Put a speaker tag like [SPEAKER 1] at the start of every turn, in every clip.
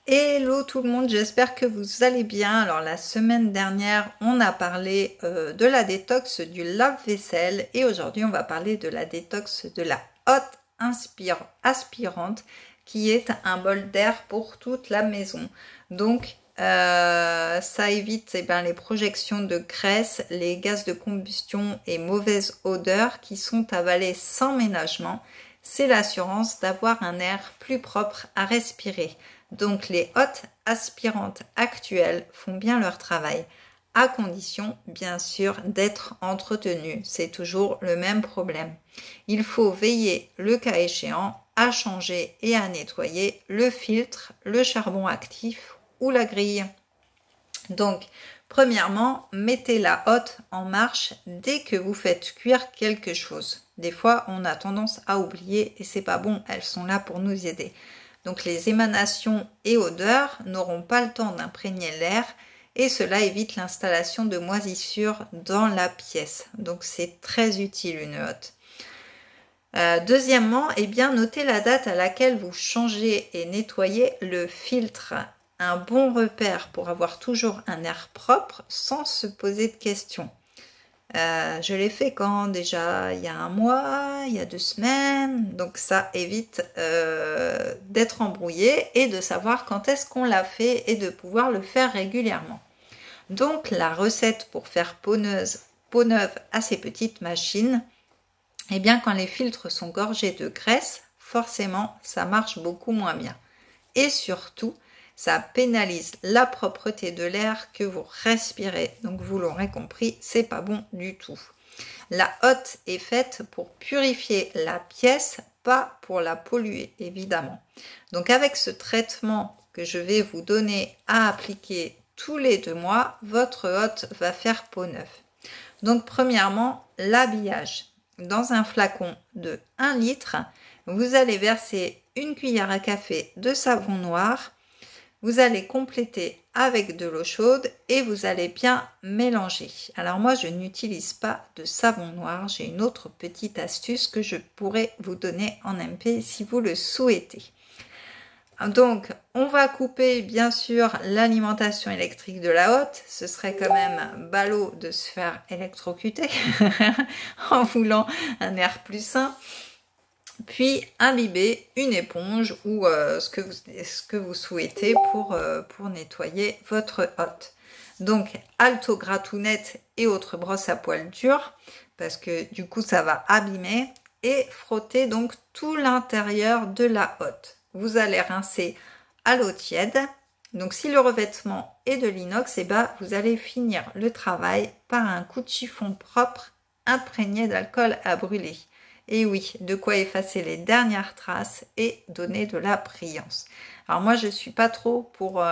[SPEAKER 1] Hello tout le monde, j'espère que vous allez bien. Alors la semaine dernière, on a parlé de la détox du lave-vaisselle et aujourd'hui on va parler de la détox de la hotte aspirante qui est un bol d'air pour toute la maison. Donc ça évite les projections de graisse, les gaz de combustion et mauvaises odeurs qui sont avalées sans ménagement. C'est l'assurance d'avoir un air plus propre à respirer. Donc les hottes aspirantes actuelles font bien leur travail, à condition bien sûr d'être entretenues. C'est toujours le même problème. Il faut veiller, le cas échéant, à changer et à nettoyer le filtre, le charbon actif ou la grille. Donc, premièrement, mettez la hotte en marche dès que vous faites cuire quelque chose. Des fois, on a tendance à oublier et c'est pas bon, elles sont là pour nous aider. Donc, les émanations et odeurs n'auront pas le temps d'imprégner l'air et cela évite l'installation de moisissures dans la pièce. Donc, c'est très utile une hotte. Deuxièmement, notez la date à laquelle vous changez et nettoyez le filtre. Un bon repère pour avoir toujours un air propre sans se poser de questions. Je l'ai fait quand déjà il y a un mois, il y a 2 semaines, donc ça évite d'être embrouillé et de savoir quand est-ce qu'on l'a fait et de pouvoir le faire régulièrement. Donc la recette pour faire peau neuve à ces petites machines, quand les filtres sont gorgés de graisse, forcément ça marche beaucoup moins bien. Et surtout, ça pénalise la propreté de l'air que vous respirez. Donc vous l'aurez compris, c'est pas bon du tout. La hotte est faite pour purifier la pièce, pas pour la polluer, évidemment. Donc avec ce traitement que je vais vous donner à appliquer tous les 2 mois, votre hotte va faire peau neuve. Donc premièrement, l'habillage. Dans un flacon de 1 litre, vous allez verser 1 cuillère à café de savon noir. Vous allez compléter avec de l'eau chaude et vous allez bien mélanger. Alors moi, je n'utilise pas de savon noir. J'ai une autre petite astuce que je pourrais vous donner en MP si vous le souhaitez. Donc, on va couper bien sûr l'alimentation électrique de la hotte. Ce serait quand même ballot de se faire électrocuter en voulant un air plus sain. Puis imbiber une éponge ou ce que vous souhaitez pour nettoyer votre hotte. Donc alto gratounette et autres brosses à poils dures parce que du coup ça va abîmer et frotter donc tout l'intérieur de la hotte. Vous allez rincer à l'eau tiède. Donc si le revêtement est de l'inox, vous allez finir le travail par un coup de chiffon propre imprégné d'alcool à brûler. Et oui, de quoi effacer les dernières traces et donner de la brillance. Alors moi, je suis pas trop pour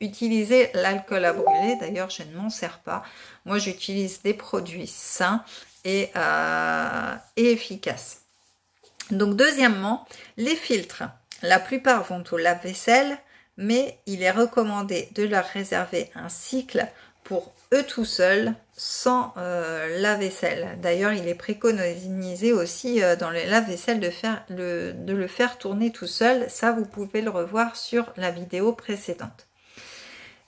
[SPEAKER 1] utiliser l'alcool à brûler. D'ailleurs, je ne m'en sers pas. Moi, j'utilise des produits sains et efficaces. Donc, deuxièmement, les filtres. La plupart vont au lave-vaisselle, mais il est recommandé de leur réserver un cycle pour eux tout seuls, sans lave-vaisselle. D'ailleurs, il est préconisé aussi dans le lave-vaisselle de le faire tourner tout seul. Ça, vous pouvez le revoir sur la vidéo précédente.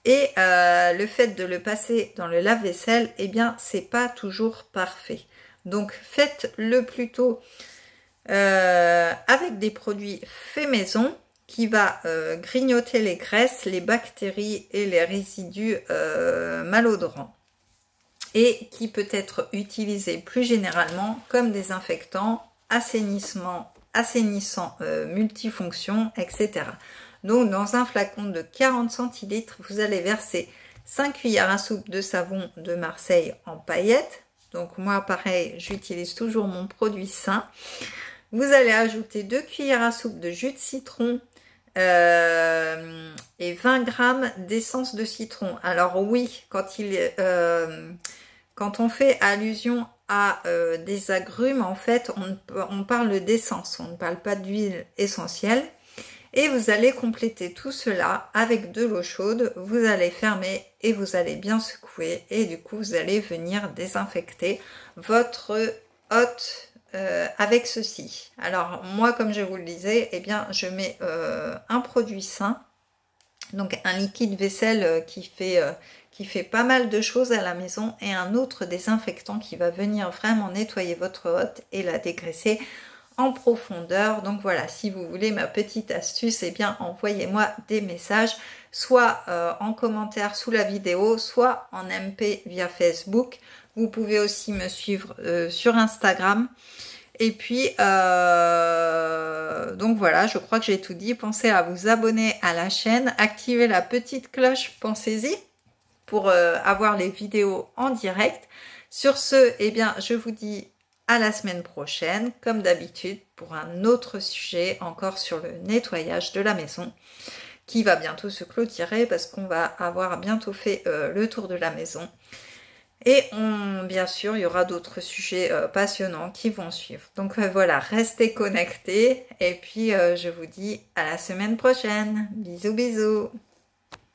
[SPEAKER 1] Et le fait de le passer dans le lave-vaisselle, c'est pas toujours parfait. Donc, faites-le plutôt avec des produits faits maison, qui va grignoter les graisses, les bactéries et les résidus malodorants et qui peut être utilisé plus généralement comme désinfectant, assainissant multifonction, etc. Donc dans un flacon de 40 centilitres, vous allez verser 5 cuillères à soupe de savon de Marseille en paillettes. Donc moi pareil, j'utilise toujours mon produit sain. Vous allez ajouter 2 cuillères à soupe de jus de citron et 20 g d'essence de citron. Alors oui, quand on fait allusion à des agrumes, en fait, on parle d'essence, on ne parle pas d'huile essentielle. Et vous allez compléter tout cela avec de l'eau chaude. Vous allez fermer et vous allez bien secouer. Et du coup, vous allez venir désinfecter votre hotte avec ceci. Alors moi, comme je vous le disais, je mets un produit sain Donc un liquide vaisselle qui fait pas mal de choses à la maison et un autre désinfectant qui va venir vraiment nettoyer votre hotte et la dégraisser en profondeur. Donc voilà, si vous voulez ma petite astuce, eh bien envoyez-moi des messages, soit en commentaire sous la vidéo, soit en MP via Facebook. Vous pouvez aussi me suivre sur Instagram. Et puis, donc voilà, je crois que j'ai tout dit. Pensez à vous abonner à la chaîne, activez la petite cloche, pensez-y, pour avoir les vidéos en direct. Sur ce, eh bien, je vous dis à la semaine prochaine, comme d'habitude, pour un autre sujet, encore sur le nettoyage de la maison, qui va bientôt se clôturer, parce qu'on va avoir bientôt fait le tour de la maison. Et bien sûr, il y aura d'autres sujets passionnants qui vont suivre. Donc voilà, restez connectés. Et puis, je vous dis à la semaine prochaine. Bisous, bisous.